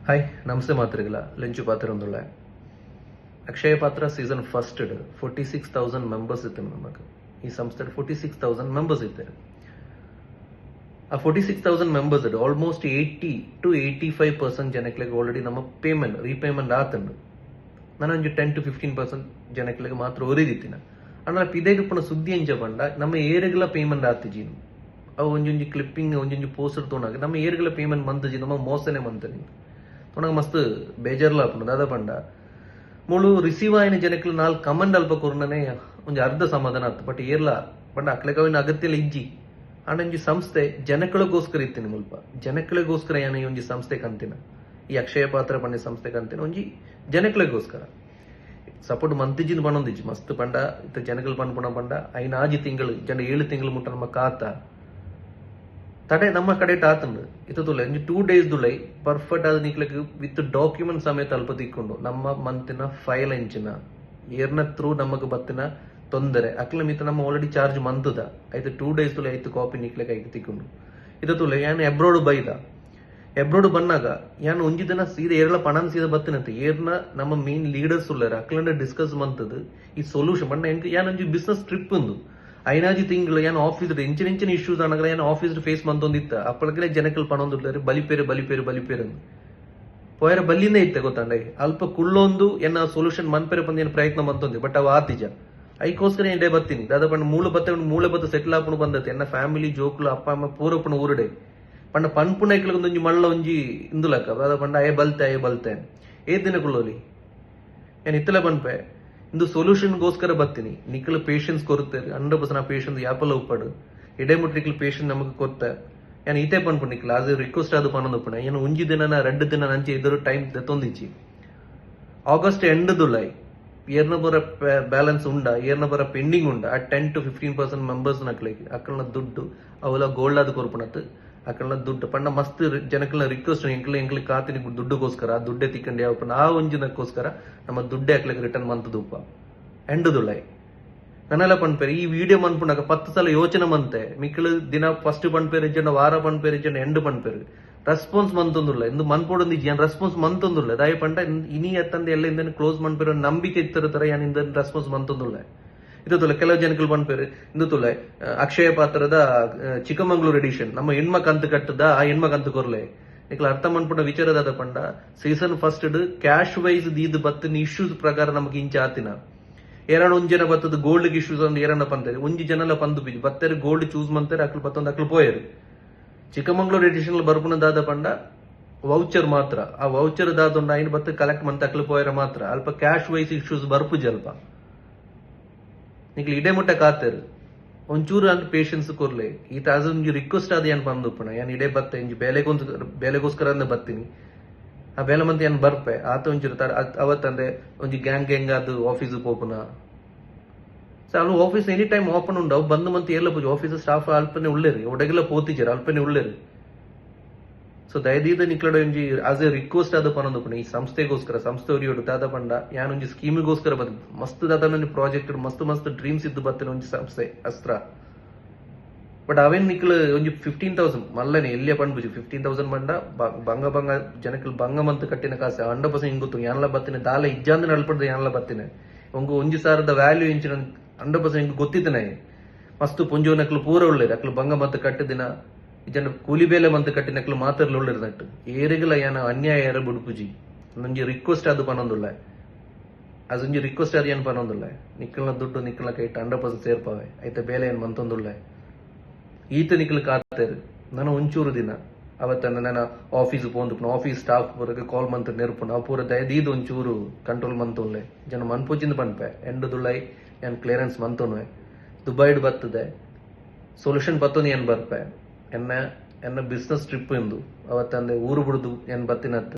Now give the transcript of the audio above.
hi ನಮಸ್ತೆ ಮಾತ್ರಿಗಳ lunch ಪಾತ್ರ ಅಕ್ಷಯ ಪಾತ್ರ ಸೀಸನ್ ಫಸ್ಟ್ 46,000 ಮೆಂಬರ್ಸ್ ಇತ್ತು ನಮಗೆ ಈ ಸಂಸ್ಥೆ 46,000 ಮೆಂಬರ್ಸ್ ಇದ್ದಾರೆ ಆ 46,000 ಮೆಂಬರ್ಸ್ ಆಲ್ಮೋಸ್ಟ್ 80 to 85% ಜನಕ್ಕೆ ಆಲ್ರೆಡಿ ನಮ್ಮ ಪೇಮೆಂಟ್ ರೀಪೇಮೆಂಟ್ ಆತಂಡು ನಾನು ಒಂದು 10 to 15% ಜನಕ್ಕೆ ಮಾತ್ರ ಒರಿದಿತ್ತಿನ ಅಂದ್ರೆ ಇದೇಗ ಪುನಃ ಸುದ್ದಿ ಎಂಚ ಬಂಡ ನಮ್ಮ ಏರಿಗೆಲ್ಲ ಪೇಮೆಂಟ್ ಆತಿಜೀನು ಅವು ಒಂಜೊಂಜಿ ಕ್ಲಿಪ್ಪಿಂಗ್ ಒಂಜೊಂಜಿ ಪೋಸ್ಟರ್ ತೊಗೊಂಡಾಗ ನಮ್ಮ ಏರಿಗೆಲ್ಲ ಪೇಮೆಂಟ್ ಮಂತಜಿ ನಮ್ಮ ಮೋಸನೆ ಮಂತನಿ ತೊಗೊಂಡಾಗ ಮಸ್ತ್ ಬೇಜಾರ್ಲ ಆಪುಂಡು ದಾದ ಪಂಡ ಮುಳು ರಿಸೀವ್ ಆಯ್ನ ಜನಕ್ಕೆ ನಾಲ್ ಕಮೆಂಟ್ ಅಲ್ಪ ಕೊರ್ನನೆ ಒಂಜಿ ಅರ್ಧ ಸಮಾಧಾನ ಆತು ಬಟ್ ಏರ್ಲ ಪಂಡ ಅಕ್ಲೆಗವಿನ ಅಗತ್ಯ ಇಜ್ಜಿ ಆಂಡ ಒಂಜಿ ಸಂಸ್ಥೆ ಜನಗಳಿಗೋಸ್ಕರ ಇತ್ತೀನಿ ಮುಲ್ಪ ಜನಗಳಿಗೋಸ್ಕರ ಏನ ಈ ಒಂಜಿ ಸಂಸ್ಥೆ ಕಂತಿನ ಈ ಅಕ್ಷಯ ಪಾತ್ರ ಪಂಡ ಸಂಸ್ಥೆ ಕಂತಿನ ಒಂಜಿ ಜನಗಳಿಗೋಸ್ಕರ ಸಪೋರ್ಟ್ ಮಂತಿಜಿನ ಪಣೊಂದಿಜ್ಜಿ ಮಸ್ತ್ ಪಂಡ ಇತ್ತ ಜನಗಳು ಪಂಡ ಪಂಡ ಐನ ಆಜಿ ತಿಂಗಳು ಜನ 7 ತಿಂಗಳು ಮುಟ್ಟ ನಮ್ಮ ಕಾತ ತಡೆ ನಮ್ಮ ಕಡೆ ಆತಂಡು ಇತ್ತದುಲ್ಲ 2 days ದುಲೈ ಪರ್ಫೆಕ್ಟ್ ಆದ ನಿಕ್ಲಕ್ಕೆ ವಿತ್ ಡಾಕ್ಯುಮೆಂಟ್ ಸಮೇತ ಅಲ್ಪ ತಿಕ್ಕೊಂಡು ನಮ್ಮ ಮಂತಿನ ಫೈಲ್ ಎಂಚಿನ ಏರ್ನ ಥ್ರೂ ನಮಗ್ ಬತ್ತಿನ ತೊಂದರೆ ಅಕ್ಲ ಮಿತ್ತ ನಮ್ಮ ಆಲ್ರೆಡಿ ಚಾರ್ಜ್ ಮಂತದ ಆಯ್ತು 2 days ದುಲೈ ಆಯ್ತು ಕಾಪಿ ನಿಕ್ಲಕ್ಕೆ ಐದು ತಿಕ್ಕೊಂಡು ಇತ್ತದುಲ್ಲ ಯಾನು ಎಬ್ರೋಡ್ ಬೈದ ಎಬ್ರೋಡ್ ಬಂದಾಗ ಯಾನು ಒಂಜಿ ದಿನ ಸೀದಾ ಏರ್ಲ ಪಣನ್ ಸೀದಾ ಬತ್ತಿನಂತೆ ಏರ್ನ ನಮ್ಮ ಮೇನ್ ಲೀಡರ್ಸ್ ಉಳ್ಳಾರ ಅಕ್ಲಂಡ ಡಿಸ್ಕಸ್ ಮಂತದ ಈ ಸೊಲ್ಯೂಷನ್ ಬಣ್ಣ ಯಾನೊಂಜಿ ಬಿಸ್ನೆಸ್ ಟ್ರಿಪ್ ಒಂದು ಐನಾಜಿ ತಿಂಗಳು ಏನು ಆಫೀಸ್ ಎಂಚಿನ ಇಶ್ಯೂಸ್ ಅನ್ನಾಗ ಏನು ಆಫೀಸ್ ಫೇಸ್ ಮಂತೊಂದಿತ್ತ ಅಪ್ಪಳಗಡೆ ಜನಕಲ್ ಪಣೊಂದಿರ್ತಾರೆ ಬಲಿಪೇರು ಪೋಯರ ಬಲ್ಲಿಂದ ಇತ್ತೆ ಗೊತ್ತಾಂಡ ಅಲ್ಪ ಕುಳ್ಳೊಂದು ಎನ್ನ ಸೊಲ್ಯೂಷನ್ ಮನ್ಪೇರೆ ಬಂದ ಪ್ರಯತ್ನ ಮಂತೊಂದಿ ಬಟ್ ಅವ ಆತಿಜ ಐಕೋಸ್ಕರ ಎಂಡೆ ಬರ್ತೀನಿ ದಾದ ಪಂಡ ಮೂಳೆ ಬತ್ತ ಸೆಟ್ಲ್ ಆಪುಣ ಬಂದತ್ತೆ ಎನ್ನ ಫ್ಯಾಮಿಲಿ ಜೋಕ್ಲು ಅಪ್ಪ ಅಮ್ಮ ಪೂರಪ್ಪಣ ಊರುಡೆ ಪಂಡ ಪನ್ಪುಣ ಒಂಜಿ ಮಳ್ಳ ಒಂಜಿ ಇಂದುಲಕ್ಕ ದಾದ ಪಂಡ ಅಯ್ಯ ಬಲ್ತೆ ದಿನ ಕುಳ್ಳೋಲಿ ಏನ್ ಇತ್ತಲೆ ಬನ್ಪೆ ಇಂದು ಸೊಲ್ಯೂಷನ್ಗೋಸ್ಕರ ಬರ್ತೀನಿ ನಿಖಲ್ ಪೇಷನ್ಸ್ ಕೊರುತ್ತಾರೆ 100% ಆ ಪೇಷನ್ಸ್ ಯಾಪಲ್ಲ ಉಪ್ಪಡು ಇಡೇಮುಟ್ ನಿಖಲ್ ಪೇಷನ್ ನಮಗೆ ಕೊತ್ತ ಏನು ಈತೆ ಪನ್ಪು ನಿಖಲ್ ಆಸ್ ರಿಕ್ವೆಸ್ಟ್ ಅದು ಪನ್ನೊಂದುಪ್ಪಣ ಏನು ಒಂಜಿ ದಿನ 2 ದಿನ ನಂಚೆ ಇದ್ರು ಟೈಮ್ ದತ್ತೊಂದಿಚ್ಚಿ ಆಗಸ್ಟ್ ಎಂಡ್ ದುಲೈ ಏರ್ನ ಬರ ಬ್ಯಾಲೆನ್ಸ್ ಉಂಡ ಏರ್ನ ಬರ ಪೆಂಡಿಂಗ್ ಉಂಡ ಆ 10 to 15% ಮೆಂಬರ್ಸ್ ನಕ್ಲಿಗೆ ಅಕ್ಕಳನ ದುಡ್ಡು ಅವೆಲ್ಲ ಗೋಲ್ಡ್ ಆದ ಕೊರ್ಪಣತ್ ಅಕ್ಕಳನ ದುಡ್ಡು ಪಂಡ ಮಸ್ತ್ ಜನಕಲ್ನ ರಿಕ್ವೆಸ್ಟ್ ಎಂಕ್ಲಿ ಕಾತಿನಿ ದುಡ್ಡುಗೋಸ್ಕರ ಆ ದುಡ್ಡೆ ತಿಕ್ಕಂಡು ಯಾವ ಪಂಡ ಆ ಒಂಜಿನಕ್ಕೋಸ್ಕರ ನಮ್ಮ ದುಡ್ಡೆ ಹಾಕ್ಲಿಕ್ಕೆ ರಿಟರ್ನ್ ಮಂತದುಪ್ಪ ಎಂಡ್ ದುಲೈ ನನ್ನೆಲ್ಲ ಪಣ್ಪೇರು ಈ ವಿಡಿಯೋ ಮನ್ಪುಂಡಾಗ 10 ಸಲ ಯೋಚನೆ ಮಂತೆ ಮಿಕ್ಕಳು ದಿನ ಫಸ್ಟ್ ಪಣ್ಪೇರು ಇಜ್ಜಂಡ ವಾರ ಪಣ್ಪೇರು ಇಜ್ಜಂಡ ಎಂಡ್ ಪಣ್ಪೇರು ರೆಸ್ಪಾನ್ಸ್ ಮಂತೊಂದುಲ್ಲ ಇಂದು ಮನ್ಪೋಡೊಂದು ಏನ್ ರೆಸ್ಪಾನ್ಸ್ ಮಂತೊಂದುಲ್ಲ ದಾಯ ಪಂಡ ಇನಿ ಎತ್ತಂದ ಎಲ್ಲ ಇಂದ ಕ್ಲೋಸ್ ಮನ್ಪೇರು ನಂಬಿಕೆ ಇತ್ತರ ತರ ಏನ್ ಇಂದ ರೆಸ್ಪಾನ್ಸ್ ಮಂತೊಂದುಲ್ಲ ಇದು ತುಲೆ ಕೆಲವು ಜನಗಳು ಪನ್ಪೇರು ಇಂದು ತುಲೆ ಅಕ್ಷಯ ಪಾತ್ರದ ಚಿಕ್ಕಮಂಗ್ಳೂರ್ ಎಡಿಷನ್ ನಮ್ಮ ಹೆಣ್ಮಕ್ ಕಟ್ಟದ ಆ ಹೆಣ್ಮಕ್ ಅಂತ ಕೊರ್ಲೆ ನಿಕ್ಲ ಅರ್ಥ ಮನ್ಪುಂಡ ವಿಚಾರದಾದ ಪಂಡ ಸೀಸನ್ ಫಸ್ಟ್ ಕ್ಯಾಶ್ ವೈಸ್ ದೀದ್ ಬತ್ತಿನ ಇಶ್ಯೂಸ್ ಪ್ರಕಾರ ನಮಗೆ ಇಂಚ ಆತಿನ ಎರಡು ಒಂಜನ ಬತ್ತದ ಗೋಲ್ಡ್ ಇಶ್ಯೂಸ್ ಒಂದು ಎರಡ ಪಂತಾರೆ ಒಂಜಿ ಜನಲ ಪಂದು ಬಿಜಿ ಬತ್ತೇರು ಗೋಲ್ಡ್ ಚೂಸ್ ಮಂತಾರೆ ಅಕ್ಲು ಬತ್ತೊಂದು ಅಕ್ಲು ಪೋಯರು ಚಿಕ್ಕಮಂಗ್ಳೂರ್ ಎಡಿಷನ್ ಬರ್ಪುನದಾದ ಪಂಡ ವೌಚರ್ ಮಾತ್ರ ಆ ವೌಚರ್ ದಾದೊಂಡ ಐನ್ ಬತ್ತ ಕಲೆಕ್ಟ್ ಮಂತ ಅಕ್ಲು ಪೋಯರ ಮಾತ್ರ ಅಲ್ಪ ಕ್ಯಾಶ್ ವೈಸ್ ಇಶ್ಯೂಸ್ ಬರ್ಪುಜಿ ಅಲ್ಪ ನಿಕ್ಲು ಇಡೇ ಮುಟ್ಟ ಕಾತೇರು ಒಂಚೂರು ಅಂತ ಪೇಷನ್ಸ್ ಕೊರ್ಲೆ ಈತ ಆಸ್ ಒಂಜಿ ರಿಕ್ವೆಸ್ಟ್ ಆದ ಏನ್ ಬಂದುಪ್ಪಣ ಏನ್ ಇಡೇ ಬತ್ತೆ ಇಂಜಿ ಬೇಲೆಗೋಸ್ಕರ ಬರ್ತೀನಿ ಆ ಬೇಲೆ ಮಂತ್ ಏನ್ ಬರ್ಪೆ ಆತ ಒಂಚಿರ್ತಾರೆ ಅವತ್ತಂದ್ರೆ ಒಂಜಿ ಗ್ಯಾಂಗ್ ಅದು ಆಫೀಸ್ ಪೋಪುನ ಸೊ ಅಲ್ಲಿ ಆಫೀಸ್ ಎನಿ ಟೈಮ್ ಓಪನ್ ಉಂಡು ಅವು ಬಂದು ಮಂತ್ ಎಲ್ಲ ಪೂಜೆ ಆಫೀಸ್ ಸ್ಟಾಫ್ ಅಲ್ಪನೆ ಉಳ್ಳೇರಿ ಒಡಗೆಲ್ಲ ಪೋತಿಜಾರ ಅಲ್ಪನೆ ಉಳ್ಳೇರಿ ಸೊ ದಯದೀದ ನಿಕ್ಲಡ ಒಂಜಿ ಆಸ್ ಎ ರಿಕ್ವೆಸ್ಟ್ ಆದ ಪನೊಂದುಪ್ಪಣ ಈ ಸಂಸ್ಥೆಗೋಸ್ಕರ ಸಂಸ್ಥೆ ಒರಿಯೋಡು ದಾದ ಪಂಡ ಯಾನೊಂಜಿ ಸ್ಕೀಮಿಗೋಸ್ಕರ ಬಂದ ಮಸ್ತ್ ದಾದ ಪ್ರಾಜೆಕ್ಟ್ ಮಸ್ತ್ ಡ್ರೀಮ್ಸ್ ಇದ್ದು ಬತ್ತಿನ ಒಂಜಿ ಸಂಸ್ಥೆ ಅಸ್ತ್ರ ಬಟ್ ಅವೇನ್ ನಿಕ್ಲು ಒಂಜಿ 15,000 ಮಲ್ಲನೆ ಎಲ್ಲೇ ಪಂಡ್ಬುಜಿ 15,000 ಬಂಡ ಬಂಗ ಜನಕಲ್ ಬಂಗ ಮಂತ್ ಕಟ್ಟಿನ ಕಾಸೆ 100% ಹಿಂಗುತ್ತು ಯಾನಲ ಬತ್ತಿನ ದಾಲ ಇಜ್ಜಾಂದ ನಡ್ಪಡ್ದು ಯಾನಲ ಬತ್ತಿನ ಒಂಜಿ ಸಾರದ ವ್ಯಾಲ್ಯೂ ಇಂಚಿನ 100% ಹಿಂಗ್ ಗೊತ್ತಿತ್ತನೆ ಮಸ್ತ್ ಪುಂಜೋ ನಕ್ಲು ಪೂರ ಉಳ್ಳೇರು ಅಕ್ಲು ಬಂಗ ಮಂತ್ ಕಟ್ಟಿದಿನ ಜನ ಕೂಲಿ ಬೇಲೆ ಮಂತ್ ಕಟ್ಟಿನಕ್ಲು ಮಾತಾಡ್ಲು ಉಳ್ಳೇರು ನಟ್ಟು ಏರಿಗಲ ಯಾನ ಅನ್ಯಾಯ ಯಾರ ಬುಡ್ಪುಜಿ ಒಂಜಿ ರಿಕ್ವೆಸ್ಟ್ ಅದು ಪನೊಂದುಲ್ಲ ಅದೊಂಜಿ ರಿಕ್ವೆಸ್ಟ್ ಅದು ಏನ್ ಪನೊಂದುಲ್ಲ ನಿಕ್ಕಲ್ನ ದುಡ್ಡು ನಿಕ್ಕಲ್ನ ಕೈಟ್ 100% ಸೇರ್ಪಾವೆ ಐತೆ ಬೇಲೆ ಏನ್ ಮಂತೊಂದುಲ್ಲ ಈತ ನಿಕ್ಲು ಕಾತೇರು ನಾನು ಒಂಚೂರು ದಿನ ಅವತ್ತನ್ನ ನನ್ನ ಆಫೀಸ್ ಪೋಂದು ಆಫೀಸ್ ಸ್ಟಾಫ್ ಪೂರಕ್ಕೆ ಕಾಲ್ ಮಂತ್ ನೆರ್ಪುಂಡು ಅವು ಪೂರ ದಯದೀದು ಒಂಚೂರು ಕಂಟ್ರೋಲ್ ಮಂತೊಲ್ಲೆ ಜನ ಮನ್ಪುಜಿಂದ ಪನ್ಪೆ ಎಂಡ್ ದುಲೈ ಏನ್ ಕ್ಲಿಯರೆನ್ಸ್ ಮಂತೊನ್ವೆ ದುಬೈಡ್ ಬರ್ತದೆ ಸೊಲ್ಯೂಷನ್ ಬತ್ತೊಂದು ಏನ್ ಬರ್ಪೆ ಎನ್ನ ಬಿಸ್ನೆಸ್ ಟ್ರಿಪ್ ಎಂದು ಅವತ್ತಂದೆ ಊರು ಬಿಡುದು ಏನ್ ಬತ್ತಿನತ್ತು